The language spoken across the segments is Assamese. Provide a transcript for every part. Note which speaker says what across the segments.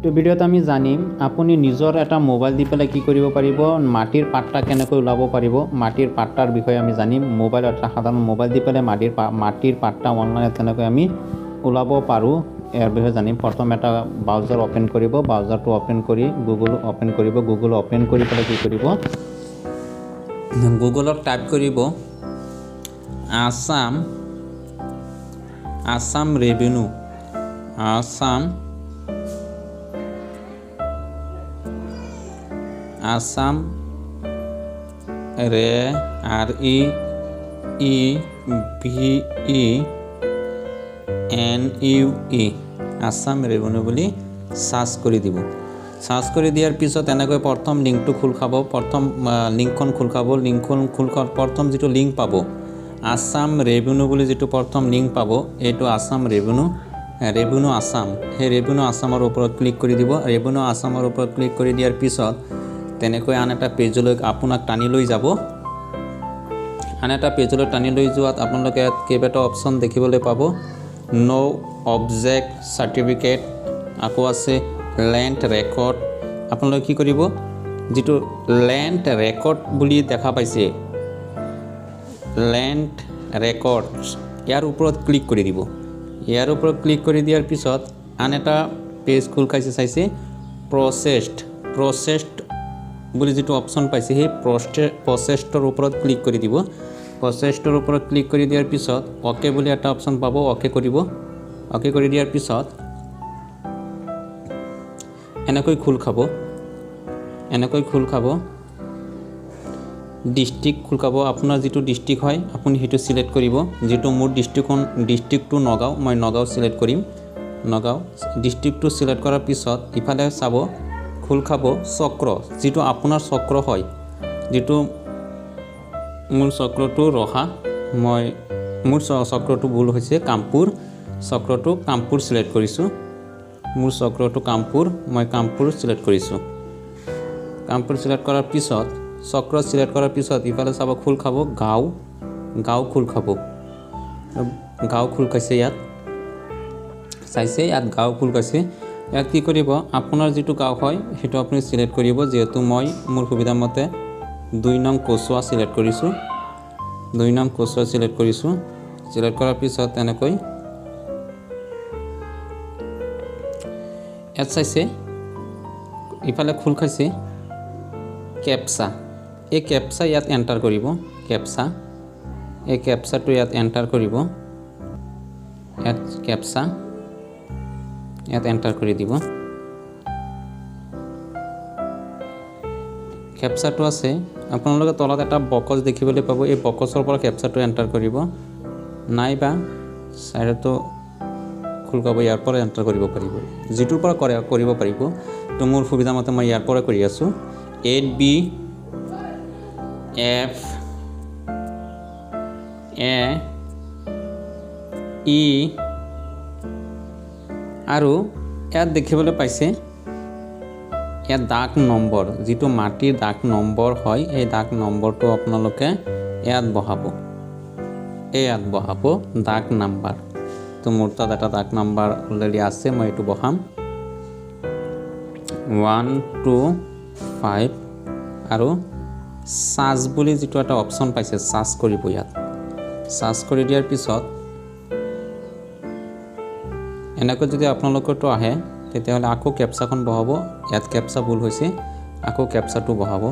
Speaker 1: তো ভিডিওত আমি জানিম আপুনি নিজৰ এটা মোবাইল দি পেলাই কি কৰিব পাৰিব মাটিৰ পাট্টা কেনেকৈ ওলাব পাৰিব মাটিৰ পাট্টাৰ বিষয়ে আমি জানিম মোবাইল এটা সাধাৰণ মোবাইল দি পেলাই মাটিৰ পাট্টা অনলাইনত কেনেকৈ আমি ওলাব পাৰোঁ ইয়াৰ বিষয়ে জানিম প্ৰথম এটা ব্ৰাউজাৰ ওপেন কৰিব ব্ৰাউজাৰটো ওপেন কৰি গুগল ওপেন কৰিব গুগল ওপেন কৰি পেলাই কি কৰিব গুগলত টাইপ কৰিব Assam revenue Assam REVENUE Assam revenue বুলি সাৰ্চ কৰি দিব সাৰ্চ কৰি দিয়াৰ পিছত এনেকৈ প্ৰথম লিংকটো খোল খাব প্ৰথম লিংকখন খোল খাব লিংকখন খোল খাৰ প্ৰথম যেটো লিংক পাব আসাম ৰেভিনিউ বুলি যেটো প্ৰথম লিংক পাব এটো আসাম ৰেভিনিউ আসাম হে ৰেভিনিউ আসামৰ ওপৰত ক্লিক কৰি দিব ৰেভিনিউ আসামৰ ওপৰত ক্লিক কৰি দিয়াৰ পিছত তেনেকৈ আন এটা পেজলৈ আপোনাক টানি লৈ যাব আন এটা পেজলৈ টানি লৈ যোৱাত আপোনালোকে কেইবাটা অপচন দেখিবলৈ পাব নো অবজেক্ট সাৰ্টিফিকেট আকৌ আছে ল্যান্ড ৰেকৰ্ড আপোনালোকে কি কৰিব যেটো ল্যান্ড ৰেকৰ্ড বুলি দেখা পাইছে ল্যান্ড ৰেকৰ্ডছ ইয়াৰ ওপৰত ক্লিক কৰি দিব ইয়াৰ ওপৰত ক্লিক কৰি দিয়াৰ পিছত আন এটা পেজ খোল খাইছে চাইছে প্ৰসেসড বুলি যেটো অপচন পাইছে হে প্ৰসেসডৰ ওপৰত ক্লিক কৰি দিব প্ৰসেসডৰ ওপৰত ক্লিক কৰি দিয়াৰ পিছত ওকে বুলি এটা অপচন পাব ওকে কৰিব ওকে কৰি দিয়াৰ পিছত এনেকৈ খোল খাব ডিস্ট্ৰিক্ট খোল খাব আপোনাৰ যেটো ডিস্ট্ৰিক্ট হয় আপুনি হেতু সিলেক্ট কৰিব যেটো মোৰ ডিস্ট্ৰিক্টটো নগাঁও মই নগাঁও সিলেক্ট কৰিম নগাঁও ডিস্ট্ৰিক্টটো সিলেক্ট কৰাৰ পিছত ইফালে চাব খোল খাব চক্ৰ যেটো আপোনাৰ চক্ৰ হয় যেটো মোৰ চক্ৰটো ৰহা মই মোৰ চক্ৰটো ভুল হৈছে কামপুৰ চক্ৰটো কামপুৰ সিলেক্ট কৰিছো মোৰ চক্ৰটো কামপুৰ মই কামপুৰ সিলেক্ট কৰিছো কামপুৰ সিলেক্ট কৰাৰ পিছত চক্ৰ সিলেক্ট কৰাৰ পিছত ইফালে চাব খোল খাব গাঁও খোল খাব গাঁও খোল খাইছে ইয়াত চাইছে ইয়াত গাঁও খোল খাইছে ইয়াত কি কৰিব আপোনাৰ যেটো গাঁও হয় হেতু আপুনি সিলেক্ট কৰিব যেহেতু মই মোৰ সুবিধা মতে 2 নং কোচুৱা সিলেক্ট কৰিছো 2 নং কোচুৱা সিলেক্ট কৰিছো সিলেক্ট কৰাৰ পিছত এনেকৈ ইয়াত চাইছে ইফালে খোল খাইছে কেপচা এই কেপচা ইয়াত এন্টাৰ কৰিব এই কেপচাটো ইয়াত এন্টাৰ কৰিব ইয়াত কেপচা ইয়াত এন্টাৰ কৰি দিব কেপচাটো আছে আপোনালোকে তলত এটা বক্স দেখিবলৈ পাব এই বক্সৰ পৰা কেপচাটো এন্টাৰ কৰিব নাইবা সাইডটো খোল খাব ইয়াৰ পৰা এন্টাৰ কৰিব পাৰিব যেটোৰ পৰা কৰিব পাৰিব তো মোৰ সুবিধা মতে মই ইয়াৰ পৰা কৰি আছো 8BFAE আৰু ইয়াত দেখিবলৈ পাইছে ইয়াত দাগ নম্বৰ যেটো মাটিৰ দাগ নম্বৰ হয় এই দাগ নম্বৰটো আপোনালোকে ইয়াত বহাব দাগ নম্বৰ তো মোৰ তাত এটা দাগ নম্বৰ অলৰেডি আছে মই এটো বহাম 1 2 5 আৰু সাৰ্চ বুলি যেটো এটা অপচন পাইছে সাৰ্চ কৰিব ইয়াত সাৰ্চ কৰি দিয়াৰ পিছত এনেকৈ যদি আপোনালোকৰটো আহে তেতিয়াহলে আকৌ কেপচাখন বহাব ইয়াত কেপচা ভুল হৈছে আকৌ কেপচাটো বহাব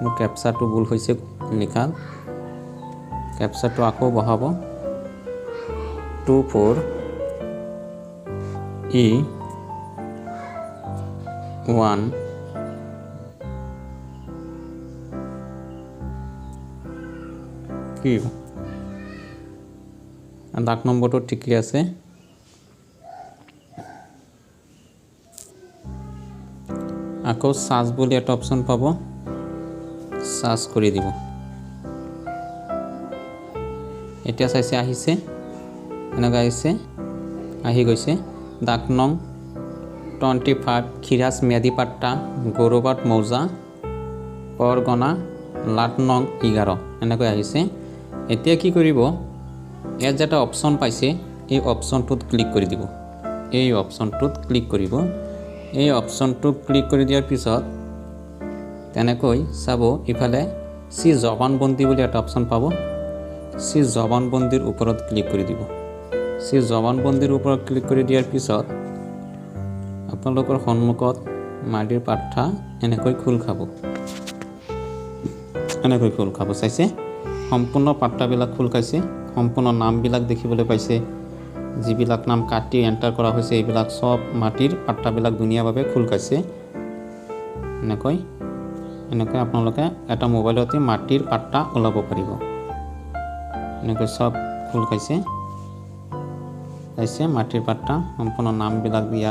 Speaker 1: মোৰ কেপচাটো ভুল হৈছে লিখা কেপচাটো আকৌ বহাব 24E1 কি দাগ নম্বৰটো ঠিকই আছে আকৌ সাৰ্চ বুলি এটা অপচন পাব সাৰ্চ কৰি দিব এতিয়া চাইছে আহিছে এনেকৈ আহিছে আহি গৈছে দাগ নং 25 খিৰাজ মেদি পাট্টা গৌৰবাট মৌজা পৰগনা লাট নং 11 এনেকৈ আহিছে এতিয়া কি কৰিব ইয়াত যেটা অপচন পাইছে এই অপচনটোত ক্লিক কৰি দিব এই অপচনটোত ক্লিক কৰিব এই অপশ্যনটো ক্লিক কৰি দিয়াৰ পিছত তেনেকৈ চাব ইফালে সি জবানবন্দী বুলি এটা অপশ্যন পাব। সি জবানবন্দীৰ ওপৰত ক্লিক কৰি দিব। সি জবানবন্দীৰ ওপৰত ক্লিক কৰি দিয়াৰ পিছত আপোনালোকৰ সন্মুখত মাটিৰ পাঠা এনেকৈ খোল খাব। এনেকৈ খোল খাব, চাইছে সম্পূৰ্ণ পাঠ্যাবিলাক খোল খাইছে। সম্পূৰ্ণ নামবিলাক দেখিবলৈ পাইছে। যিবিলাক নাম কাটি এণ্টাৰ কৰা হৈছে এইবিলাক সব মাটিৰ পাঠ্যাবিলাক ধুনীয়াভাৱে খোল খাইছে। এনেকৈ আপোনালোকে এটা মোবাইলতে মাটিৰ পাঠ্যা ওলাব পাৰিব। এনেকৈ সব খোল খাইছে, চাইছে মাটিৰ পাঠ্যা সম্পূৰ্ণ নামবিলাক দিয়া